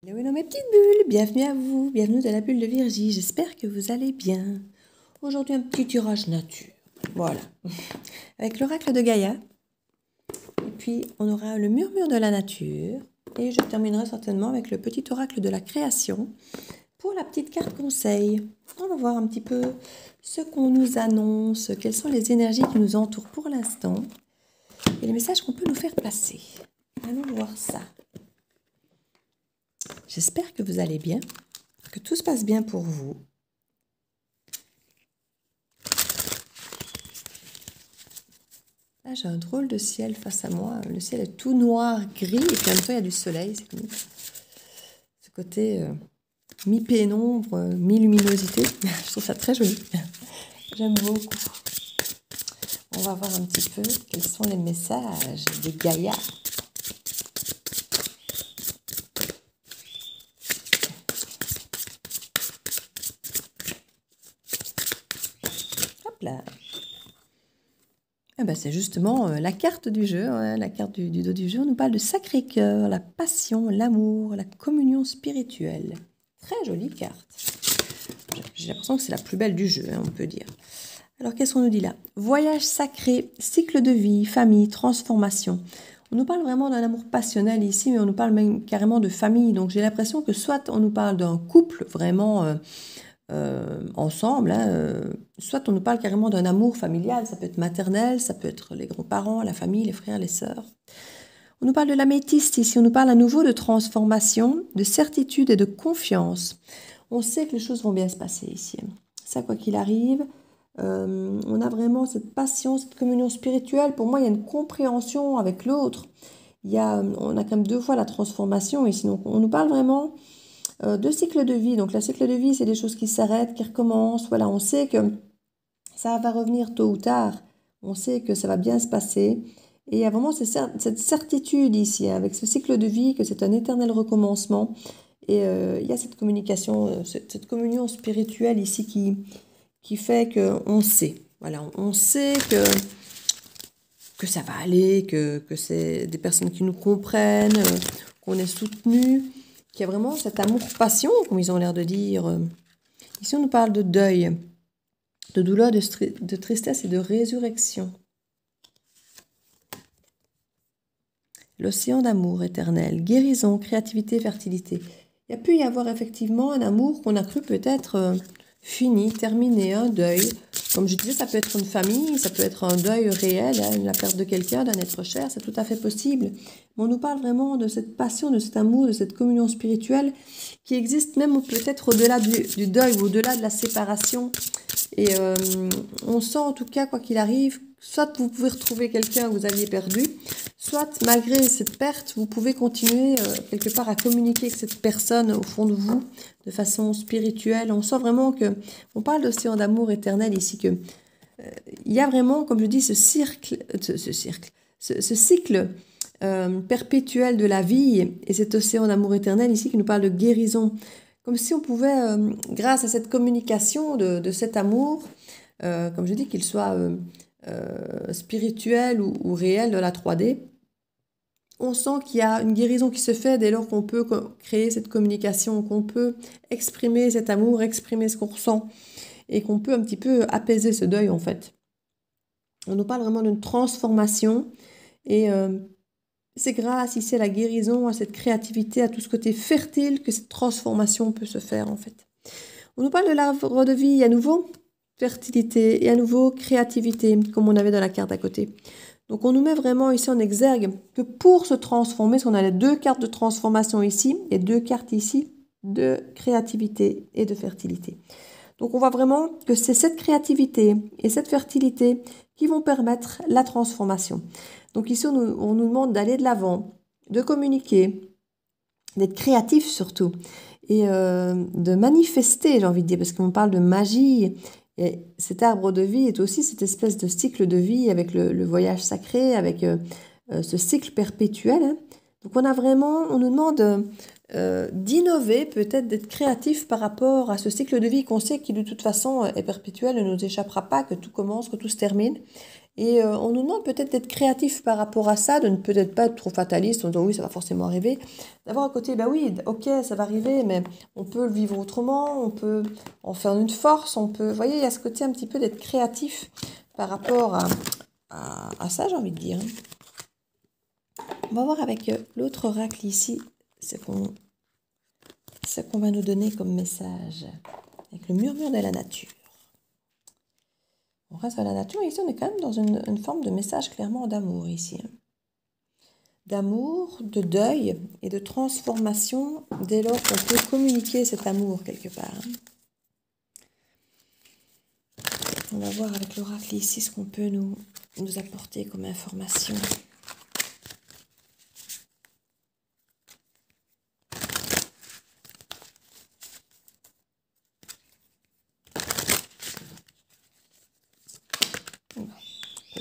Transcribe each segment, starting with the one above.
Hello, mes petites bulles, bienvenue à vous, bienvenue dans la bulle de Virgie, j'espère que vous allez bien. Aujourd'hui un petit tirage nature, voilà, avec l'oracle de Gaïa, et puis on aura le murmure de la nature, et je terminerai certainement avec le petit oracle de la création pour la petite carte conseil. On va voir un petit peu ce qu'on nous annonce, quelles sont les énergies qui nous entourent pour l'instant, et les messages qu'on peut nous faire passer. Allons voir ça. J'espère que vous allez bien, que tout se passe bien pour vous. Là, j'ai un drôle de ciel face à moi. Le ciel est tout noir, gris, et puis en même temps, il y a du soleil. C'est comme ce côté mi-pénombre, mi-luminosité. Je trouve ça très joli. J'aime beaucoup. On va voir un petit peu quels sont les messages de Gaïa. Hop là. Eh ben, c'est justement la carte du jeu, hein, la carte du dos du jeu. On nous parle de Sacré-Cœur, la passion, l'amour, la communion spirituelle. Très jolie carte. J'ai l'impression que c'est la plus belle du jeu, hein, on peut dire. Alors, qu'est-ce qu'on nous dit là? Voyage sacré, cycle de vie, famille, transformation. On nous parle vraiment d'un amour passionnel ici, mais on nous parle même carrément de famille. Donc, j'ai l'impression que soit on nous parle d'un couple vraiment ensemble, hein, soit on nous parle carrément d'un amour familial, ça peut être maternel, ça peut être les grands-parents, la famille, les frères, les sœurs. On nous parle de l'améthyste ici, on nous parle à nouveau de transformation, de certitude et de confiance. On sait que les choses vont bien se passer ici. Ça, quoi qu'il arrive, on a vraiment cette passion, cette communion spirituelle. Pour moi, il y a une compréhension avec l'autre. On a quand même deux fois la transformation ici. Donc, on nous parle vraiment de cycle de vie. Donc, le cycle de vie, c'est des choses qui s'arrêtent, qui recommencent. Voilà, on sait que ça va revenir tôt ou tard. On sait que ça va bien se passer. Et il y a vraiment cette certitude ici, hein, avec ce cycle de vie, que c'est un éternel recommencement. Et il y a cette communication, cette communion spirituelle ici qui fait qu'on sait. Voilà, on sait que ça va aller, que c'est des personnes qui nous comprennent, qu'on est soutenu, qu'il y a vraiment cet amour-passion, comme ils ont l'air de dire. Ici, on nous parle de deuil, de douleur, de tristesse et de résurrection. L'océan d'amour éternel, guérison, créativité, fertilité. Il y a pu y avoir effectivement un amour qu'on a cru peut-être fini, terminé, un deuil. Comme je disais, ça peut être une famille, ça peut être un deuil réel, hein, la perte de quelqu'un, d'un être cher, c'est tout à fait possible. Mais on nous parle vraiment de cette passion, de cet amour, de cette communion spirituelle qui existe même peut-être au-delà du deuil ou au-delà de la séparation. Et on sent en tout cas, quoi qu'il arrive, soit vous pouvez retrouver quelqu'un que vous aviez perdu, soit malgré cette perte, vous pouvez continuer quelque part à communiquer avec cette personne au fond de vous de façon spirituelle. On sent vraiment on parle d'océan d'amour éternel ici, que il y a vraiment, comme je dis, ce cycle perpétuel de la vie et cet océan d'amour éternel ici qui nous parle de guérison. Comme si on pouvait, grâce à cette communication de cet amour, comme je dis, qu'il soit spirituel ou réel de la 3D, on sent qu'il y a une guérison qui se fait dès lors qu'on peut créer cette communication, qu'on peut exprimer cet amour, exprimer ce qu'on ressent, et qu'on peut un petit peu apaiser ce deuil en fait. On nous parle vraiment d'une transformation, et c'est grâce ici à la guérison, à cette créativité, à tout ce côté fertile que cette transformation peut se faire en fait. On nous parle de l'arbre de vie, à nouveau fertilité et à nouveau créativité, comme on avait dans la carte à côté. Donc on nous met vraiment ici en exergue que pour se transformer, parce qu'on a les deux cartes de transformation ici et deux cartes ici de créativité et de fertilité. Donc on voit vraiment que c'est cette créativité et cette fertilité qui vont permettre la transformation. Donc ici on nous demande d'aller de l'avant, de communiquer, d'être créatif surtout et de manifester, j'ai envie de dire, parce qu'on parle de magie. Et cet arbre de vie est aussi cette espèce de cycle de vie avec le voyage sacré, avec ce cycle perpétuel. Hein. Donc on nous demande d'innover, peut-être d'être créatif par rapport à ce cycle de vie qu'on sait qui de toute façon est perpétuel, ne nous échappera pas, que tout commence, que tout se termine. Et on nous demande peut-être d'être créatif par rapport à ça, de ne peut-être pas être trop fataliste en disant oui, ça va forcément arriver. D'avoir un côté, bah oui, ok, ça va arriver, mais on peut le vivre autrement, on peut en faire une force, on peut... Vous voyez, il y a ce côté un petit peu d'être créatif par rapport à ça, j'ai envie de dire. On va voir avec l'autre oracle ici, ce qu'on va nous donner comme message, avec le murmure de la nature. On reste à la nature, et ici on est quand même dans une forme de message clairement d'amour ici. D'amour, de deuil et de transformation dès lors qu'on peut communiquer cet amour quelque part. On va voir avec l'oracle ici ce qu'on peut nous apporter comme information.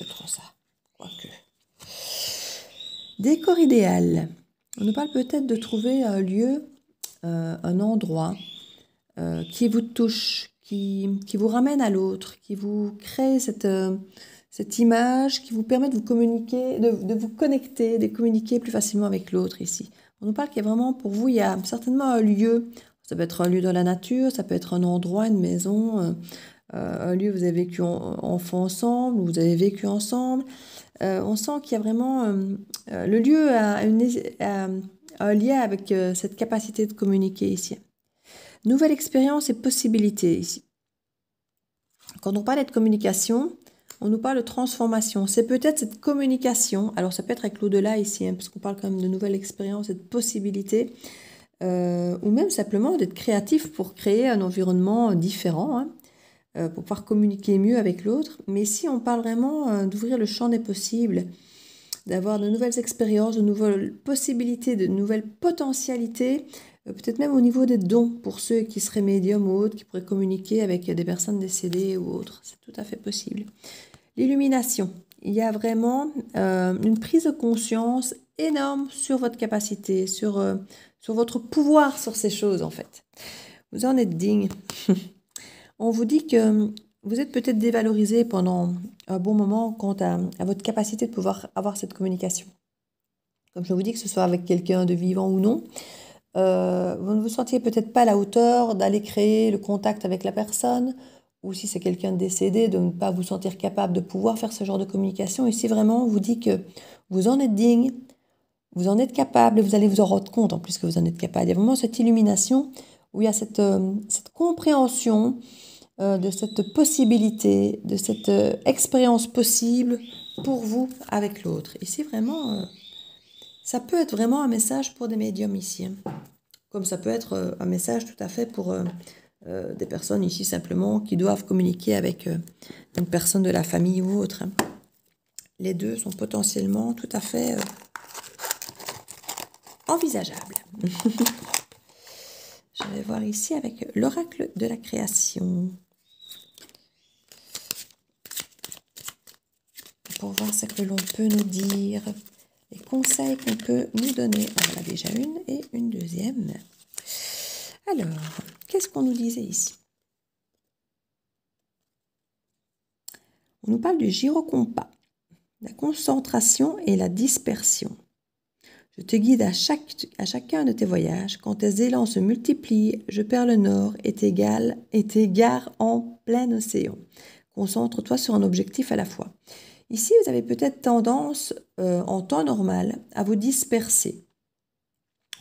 Trop ça, quoique. Décor idéal. On nous parle peut-être de trouver un lieu, un endroit qui vous touche, qui vous ramène à l'autre, qui vous crée cette image, qui vous permet de vous communiquer, de vous connecter, de communiquer plus facilement avec l'autre ici. On nous parle qu'il y a vraiment, pour vous, il y a certainement un lieu. Ça peut être un lieu dans la nature, ça peut être un endroit, une maison, un lieu où vous avez vécu enfant ensemble, où vous avez vécu ensemble. On sent qu'il y a vraiment... le lieu a un lien avec cette capacité de communiquer ici. Nouvelle expérience et possibilités ici. Quand on parle de communication, on nous parle de transformation. C'est peut-être cette communication, alors ça peut être avec l'au-delà ici, parce qu'on parle quand même de nouvelles expériences et de possibilités, ou même simplement d'être créatif pour créer un environnement différent, pour pouvoir communiquer mieux avec l'autre. Mais ici, on parle vraiment d'ouvrir le champ des possibles, d'avoir de nouvelles expériences, de nouvelles possibilités, de nouvelles potentialités, peut-être même au niveau des dons pour ceux qui seraient médiums ou autres, qui pourraient communiquer avec des personnes décédées ou autres. C'est tout à fait possible. L'illumination. Il y a vraiment une prise de conscience énorme sur votre capacité, sur votre pouvoir sur ces choses en fait. Vous en êtes digne. On vous dit que vous êtes peut-être dévalorisé pendant un bon moment quant à votre capacité de pouvoir avoir cette communication. Comme je vous dis, que ce soit avec quelqu'un de vivant ou non, vous ne vous sentiez peut-être pas à la hauteur d'aller créer le contact avec la personne, ou si c'est quelqu'un de décédé, de ne pas vous sentir capable de pouvoir faire ce genre de communication. Ici, vraiment, on vous dit que vous en êtes digne, vous en êtes capable, et vous allez vous en rendre compte en plus que vous en êtes capable. Il y a vraiment cette illumination où il y a cette compréhension de cette possibilité, de cette expérience possible pour vous avec l'autre. Ici, vraiment, ça peut être vraiment un message pour des médiums ici. Comme ça peut être un message tout à fait pour des personnes ici simplement qui doivent communiquer avec une personne de la famille ou autre. Les deux sont potentiellement tout à fait envisageables. Je vais voir ici avec l'oracle de la création. Pour voir ce que l'on peut nous dire, les conseils qu'on peut nous donner. Voilà déjà une et une deuxième. Alors, qu'est-ce qu'on nous disait ici? On nous parle du gyrocompas, la concentration et la dispersion. Je te guide à chacun de tes voyages. Quand tes élans se multiplient, je perds le nord et t'égare en plein océan. Concentre-toi sur un objectif à la fois. Ici, vous avez peut-être tendance, en temps normal, à vous disperser.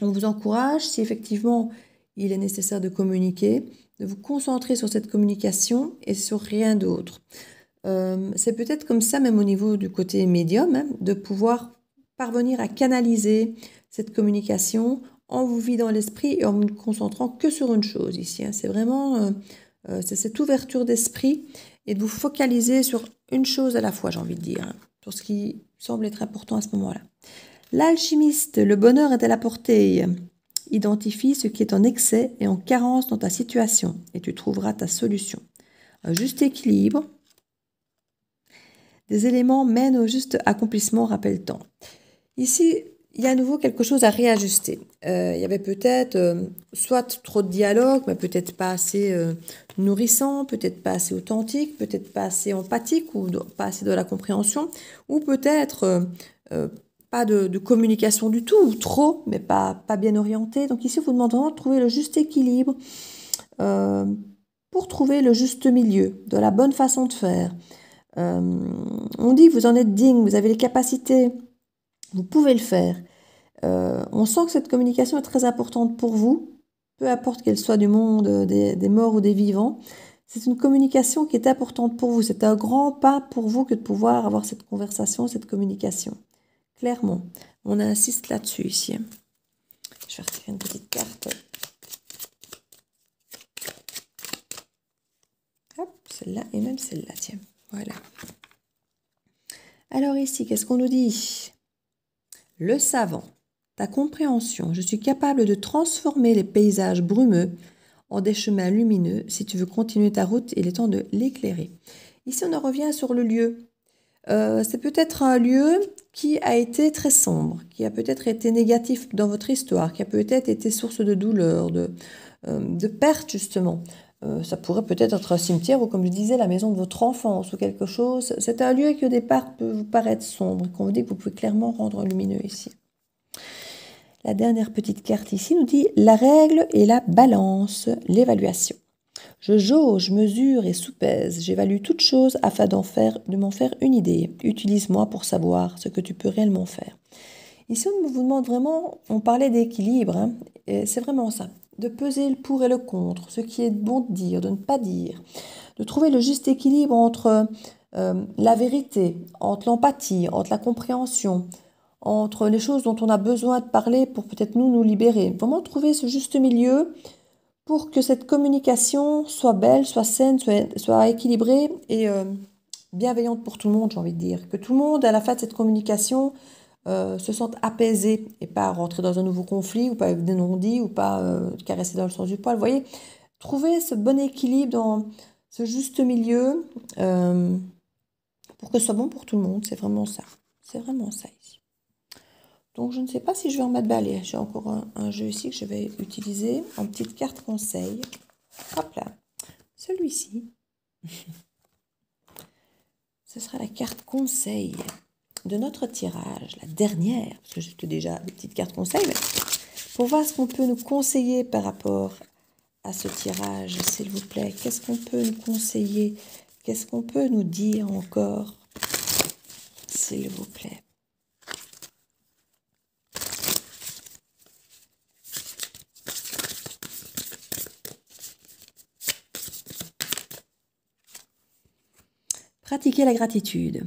On vous encourage, si effectivement il est nécessaire de communiquer, de vous concentrer sur cette communication et sur rien d'autre. C'est peut-être comme ça, même au niveau du côté médium, de pouvoir parvenir à canaliser cette communication en vous vidant l'esprit et en vous concentrant que sur une chose ici. C'est vraiment c'est cette ouverture d'esprit et de vous focaliser sur une chose à la fois, j'ai envie de dire, sur ce qui semble être important à ce moment-là. L'alchimiste, le bonheur est à la portée. Identifie ce qui est en excès et en carence dans ta situation et tu trouveras ta solution. Un juste équilibre. Des éléments mènent au juste accomplissement, rappelle-t-on. Ici, il y a à nouveau quelque chose à réajuster. Il y avait peut-être soit trop de dialogue, mais peut-être pas assez nourrissant, peut-être pas assez authentique, peut-être pas assez empathique ou pas assez de la compréhension, ou peut-être pas de communication du tout, ou trop, mais pas bien orienté. Donc ici, on vous demande vraiment de trouver le juste équilibre pour trouver le juste milieu, de la bonne façon de faire. On dit que vous en êtes digne, vous avez les capacités, vous pouvez le faire. On sent que cette communication est très importante pour vous, peu importe qu'elle soit du monde des morts ou des vivants. C'est une communication qui est importante pour vous. C'est un grand pas pour vous que de pouvoir avoir cette conversation, cette communication. Clairement, on insiste là-dessus ici. Je vais retirer une petite carte. Hop, celle-là et même celle-là, tiens. Voilà. Alors ici, qu'est-ce qu'on nous dit? Le savant. Ta compréhension. Je suis capable de transformer les paysages brumeux en des chemins lumineux. Si tu veux continuer ta route, il est temps de l'éclairer. Ici, on en revient sur le lieu. C'est peut-être un lieu qui a été très sombre, qui a peut-être été négatif dans votre histoire, qui a peut-être été source de douleur, de perte justement. Ça pourrait peut-être être un cimetière ou, comme je disais, la maison de votre enfance ou quelque chose. C'est un lieu qui au départ peut vous paraître sombre, qu'on vous dit que vous pouvez clairement rendre lumineux ici. La dernière petite carte ici nous dit la règle et la balance, l'évaluation. Je jauge, mesure et soupèse. J'évalue toute chose afin de m'en faire une idée. Utilise-moi pour savoir ce que tu peux réellement faire. Ici, on vous demande vraiment, on parlait d'équilibre, hein, et c'est vraiment ça, de peser le pour et le contre, ce qui est bon de dire, de ne pas dire, de trouver le juste équilibre entre la vérité, entre l'empathie, entre la compréhension, entre les choses dont on a besoin de parler pour peut-être nous libérer. Vraiment trouver ce juste milieu pour que cette communication soit belle, soit saine, soit équilibrée et bienveillante pour tout le monde, j'ai envie de dire. Que tout le monde, à la fin de cette communication, se sente apaisé et pas rentrer dans un nouveau conflit ou pas avec des non-dits ou pas caresser dans le sens du poil. Vous voyez, trouver ce bon équilibre dans ce juste milieu pour que ce soit bon pour tout le monde, c'est vraiment ça. C'est vraiment ça ici. Donc, je ne sais pas si je vais en mettre balai. J'ai encore un jeu ici que je vais utiliser en petite carte conseil. Hop là. Celui-ci. Ce sera la carte conseil de notre tirage, la dernière. Parce que j'ai déjà des petites cartes conseil. Mais pour voir ce qu'on peut nous conseiller par rapport à ce tirage, s'il vous plaît. Qu'est-ce qu'on peut nous conseiller? Qu'est-ce qu'on peut nous dire encore? S'il vous plaît. Pratiquer la gratitude.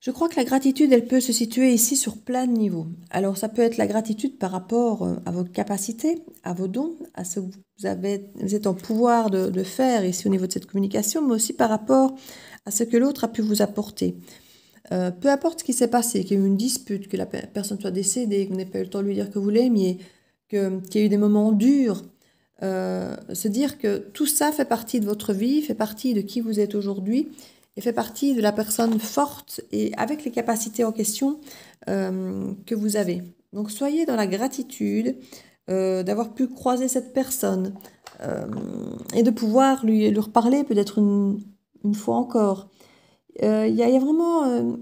Je crois que la gratitude, elle peut se situer ici sur plein de niveaux. Alors, ça peut être la gratitude par rapport à vos capacités, à vos dons, à ce que vous êtes en pouvoir de faire ici au niveau de cette communication, mais aussi par rapport à ce que l'autre a pu vous apporter. Peu importe ce qui s'est passé, qu'il y ait eu une dispute, que la personne soit décédée, que vous n'ayez pas eu le temps de lui dire que vous l'aimiez, qu'il y ait eu des moments durs, se dire que tout ça fait partie de votre vie, fait partie de qui vous êtes aujourd'hui et fait partie de la personne forte et avec les capacités en question que vous avez. Donc soyez dans la gratitude d'avoir pu croiser cette personne et de pouvoir lui reparler peut-être une fois encore. Il y a vraiment...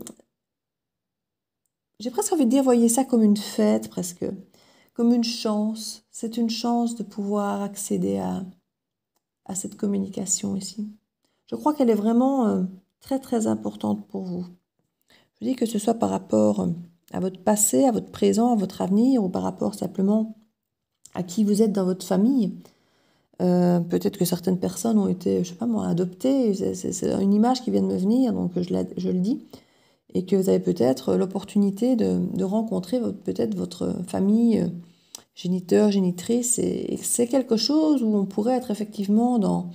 j'ai presque envie de dire, voyez ça comme une fête presque, comme une chance. C'est une chance de pouvoir accéder à cette communication ici. Je crois qu'elle est vraiment très très importante pour vous. Je dis que ce soit par rapport à votre passé, à votre présent, à votre avenir, ou par rapport simplement à qui vous êtes dans votre famille. Peut-être que certaines personnes ont été, je sais pas moi, adoptées. C'est une image qui vient de me venir, donc je le dis. Et que vous avez peut-être l'opportunité de rencontrer peut-être votre famille géniteur, génitrice. Et c'est quelque chose où on pourrait être effectivement dans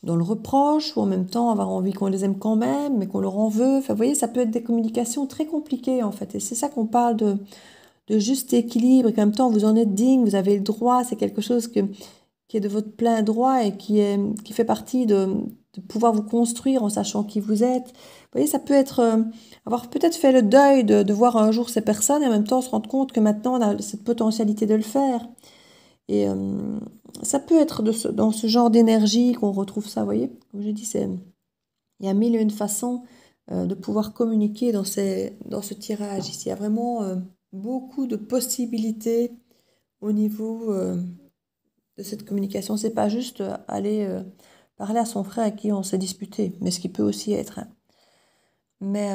le reproche, ou en même temps avoir envie qu'on les aime quand même, mais qu'on leur en veut. Enfin, vous voyez, ça peut être des communications très compliquées, en fait. Et c'est ça qu'on parle de juste équilibre, et qu'en même temps, vous en êtes digne, vous avez le droit, c'est quelque chose qui est de votre plein droit et qui fait partie de pouvoir vous construire en sachant qui vous êtes. Vous voyez, ça peut être avoir peut-être fait le deuil de voir un jour ces personnes et en même temps se rendre compte que maintenant on a cette potentialité de le faire. Et ça peut être dans ce genre d'énergie qu'on retrouve ça, vous voyez. Comme je dis, il y a mille et une façons de pouvoir communiquer dans ce tirage. Ici, il y a vraiment beaucoup de possibilités au niveau de cette communication. C'est pas juste aller parler à son frère avec qui on s'est disputé, mais ce qui peut aussi être. Hein. Mais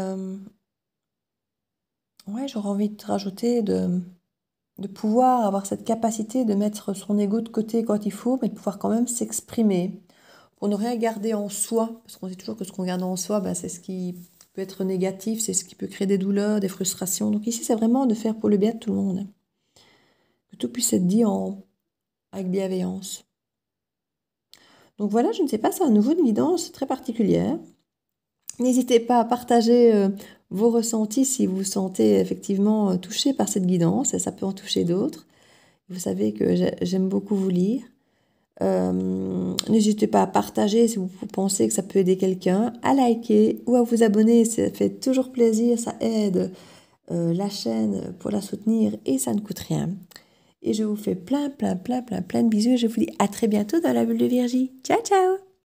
ouais, j'aurais envie de rajouter de pouvoir avoir cette capacité de mettre son ego de côté quand il faut, mais de pouvoir quand même s'exprimer pour ne rien garder en soi, parce qu'on sait toujours que ce qu'on garde en soi, ben, c'est ce qui peut être négatif, c'est ce qui peut créer des douleurs, des frustrations. Donc ici, c'est vraiment de faire pour le bien de tout le monde. Que tout puisse être dit avec bienveillance. Donc voilà, je ne sais pas, c'est à nouveau une guidance très particulière. N'hésitez pas à partager vos ressentis si vous vous sentez effectivement touché par cette guidance, et ça peut en toucher d'autres. Vous savez que j'aime beaucoup vous lire. N'hésitez pas à partager si vous pensez que ça peut aider quelqu'un, à liker ou à vous abonner, ça fait toujours plaisir, ça aide la chaîne pour la soutenir et ça ne coûte rien. Et je vous fais plein de bisous et je vous dis à très bientôt dans la bulle de Virgie. Ciao, ciao!